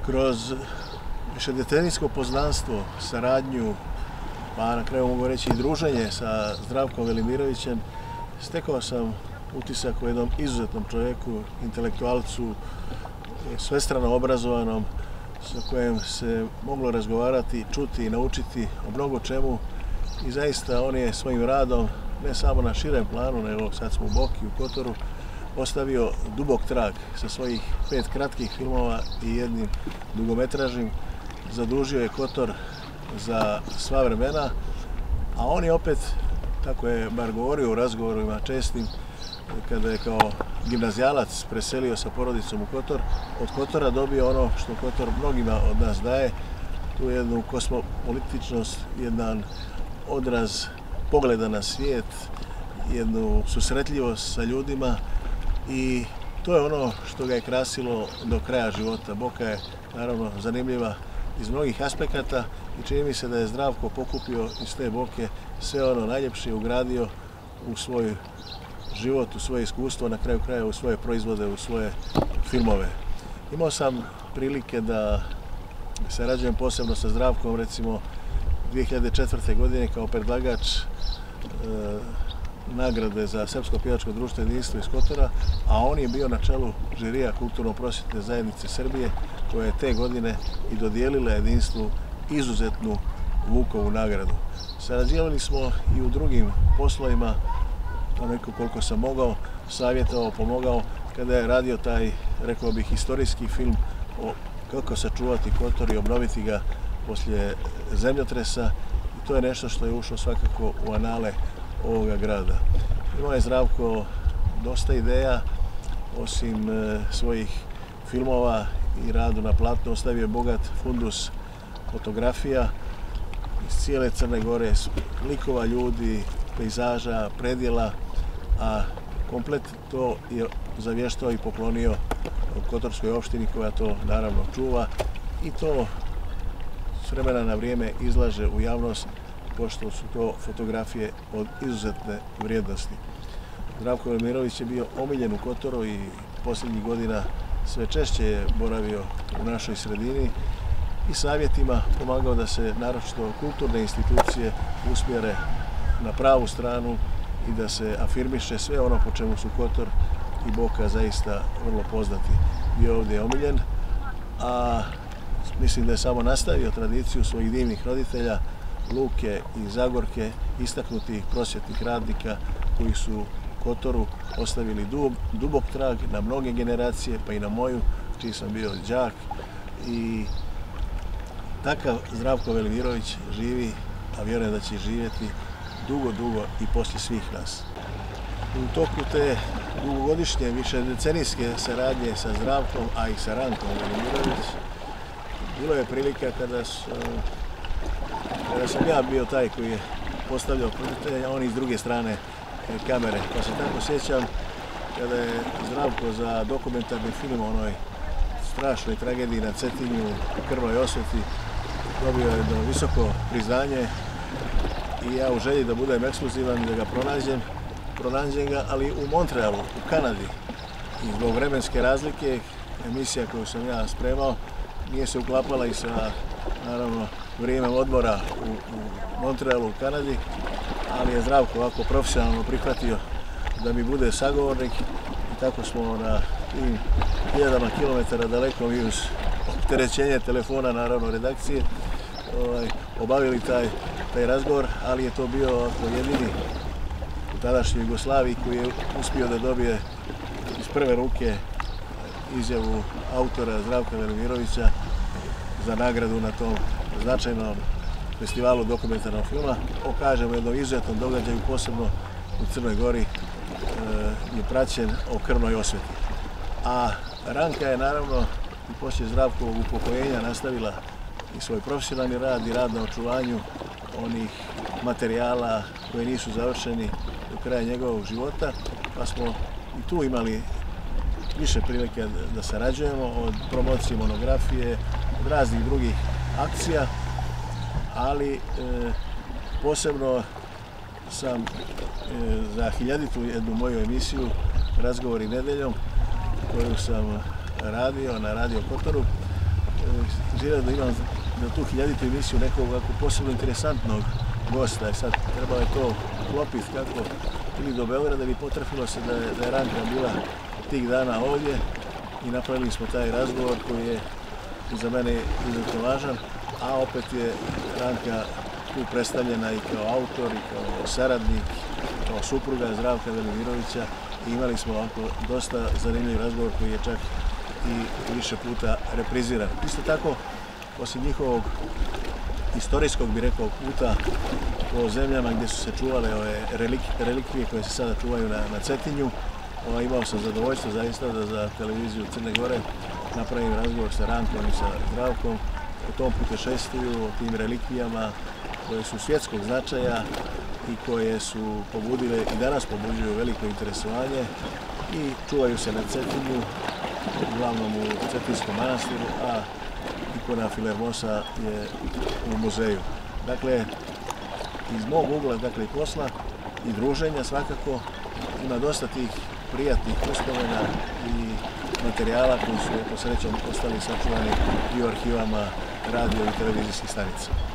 Kroz višedecenijsko poznanstvo, saradnju, pa na kraju mogu reći i druženje sa Zdravkom Velimirovićem, stekao sam utisak o jednom izuzetnom čovjeku, intelektualcu, svestrano obrazovanom, sa kojem se moglo razgovarati, čuti i naučiti o mnogo čemu. I zaista on je svojim radom, ne samo na širem planu, nego sad smo u Boki, u Kotoru, ostavio dubok trag sa svojih 5 kratkih filmova i jednim dugometražnim. Zadužio je Kotor za sva vremena, a on je opet, tako je bar govorio u razgovorima čestim, kada je kao gimnazijalac preselio sa porodicom u Kotor, od Kotora dobio ono što Kotor mnogima od nas daje, tu jednu kosmopolitičnost, jedan odraz pogleda na svijet, jednu susretljivost sa ljudima, i to je ono što ga je krasilo do kraja života. Boka je naravno zanimljiva iz mnogih aspekata i čini mi se da je Zdravko pokupio iz te Boke sve ono najljepše i ugradio u svoj život, u svoje iskustvo, na kraju kraja u svoje proizvode, u svoje filmove. Imao sam prilike da sarađujem posebno sa Zdravkom, recimo 2004. godine kao predlagač nagrade za Srpsko pjevačko društvo Jedinstvo iz Kotora, a on je bio na čelu žirija Kulturno-prosvjetne zajednice Srbije, koja je te godine i dodijelila Jedinstvu izuzetnu Vukovu nagradu. Sarađivali smo i u drugim poslovima, onako koliko sam mogao, savjetovao, pomogao, kada je radio taj, rekao bih, historijski film o kako sačuvati Kotor i obnoviti ga poslije zemljotresa, i to je nešto što je ušlo svakako u anale ovoga grada. Imao je Zdravko dosta ideja, osim svojih filmova i radu na platnu, ostavio je bogat fundus fotografija iz cijele Crne Gore, likova, ljudi, pejzaža, predjela, a komplet to je zavještao i poklonio Kotorskoj opštini, koja to naravno čuva i to s vremena na vrijeme izlaže u javnost, pošto su to fotografije od izuzetne vrijednosti. Zdravko Velimirović je bio omiljen u Kotoru i posljednjih godina sve češće je boravio u našoj sredini i savjetima pomagao da se naročito kulturne institucije usmjere na pravu stranu i da se afirmiše sve ono po čemu su Kotor i Boka zaista vrlo poznati. Bio ovdje omiljen, a mislim da je samo nastavio tradiciju svojih divnih roditelja, Luke i Zagorke, istaknutih prosvjetnih radnika koji su Kotoru ostavili dubok trag na mnoge generacije, pa i na moju, čiji sam bio đak. I takav Zdravko Velimirović živi, a vjerujem da će živjeti dugo, dugo i poslije svih nas. U toku te dugogodišnje, višedecenijske saradnje sa Zdravkom, a i sa Rankom Velimirović, bilo je prilika kada sam ja bio taj koji je postavljao proditelja, a on iz druge strane kamere. Pa se tako sjećam kada je Zdravko za dokumentarni film o onoj strašnoj tragediji na Cetinju, krvnoj osveti, dobio je jedno visoko priznanje i ja u želji da budem ekskluzivan i da ga pronađem ga, ali u Montrealu, u Kanadi. I zbog vremenske razlike, emisija koju sam ja spremao nije se uklapala i sa, naravno, vrijeme odmora u Montrealu, u Kanadi, ali je Zdravko ovako profesionalno prihvatio da mi bude sagovornik i tako smo na tim hiljadama kilometara daleko i uz opterećenje telefona, naravno, redakcije, obavili taj razgovor, ali je to bio jedini u tadašnjoj Jugoslaviji koji je uspio da dobije iz prve ruke izjavu autora Zdravka Velimirovića za nagradu na tom značajnom festivalu dokumentarnog filma. Kažemo, jednom izuzetnom događaju, posebno u Crnoj Gori, je praćen o krvnoj osveti. A Ranka je naravno i poslije Zdravkovog upokojenja nastavila i svoj profesionalni rad i rad na očuvanju onih materijala koji nisu završeni do kraja njegovog života, pa smo i tu imali više prilike da sarađujemo, od promocije monografije, od raznih drugih akcija, ali posebno sam za 1000. jednu moju emisiju Razgovori nedeljom, koju sam radio na Radio Kotoru, da imam za tu 1000. emisiju nekog posebno interesantnog gosta. I sad trebalo je to klopiti kako ili do Beograda ili potrefilo se da je Ranka bila tih dana ovdje i napravili smo taj razgovor koji je za mene izuzetno važan, a opet je Ranka tu predstavljena i kao autor i kao saradnik, kao supruga Zdravka Velimirovića i imali smo ovako dosta zanimljiv razgovor koji je čak i više puta repriziran. Isto tako, osim njihovog istorijskog, bi rekao, puta po zemljama gdje su se čuvale ove relikvije koje se sada čuvaju na Cetinju, imao sam zadovoljstvo zaista da za televiziju Crne Gore napravim razgovor sa Rankom i sa Zdravkom o tom putešestviju, o tim relikvijama koje su svjetskog značaja i koje su pobudile i danas pobuđuju veliko interesovanje i čuvaju se na Cetinju, uglavnom u Cetinskom manastiru, a ikona Filermosa je u muzeju. Dakle, iz mog ugla, dakle, i posla i druženja svakako ima dosta tih prijatnih uspomena i materijala koji su, po srećom, ostali sačuvani i u arhivama radio i televizijskih stanica.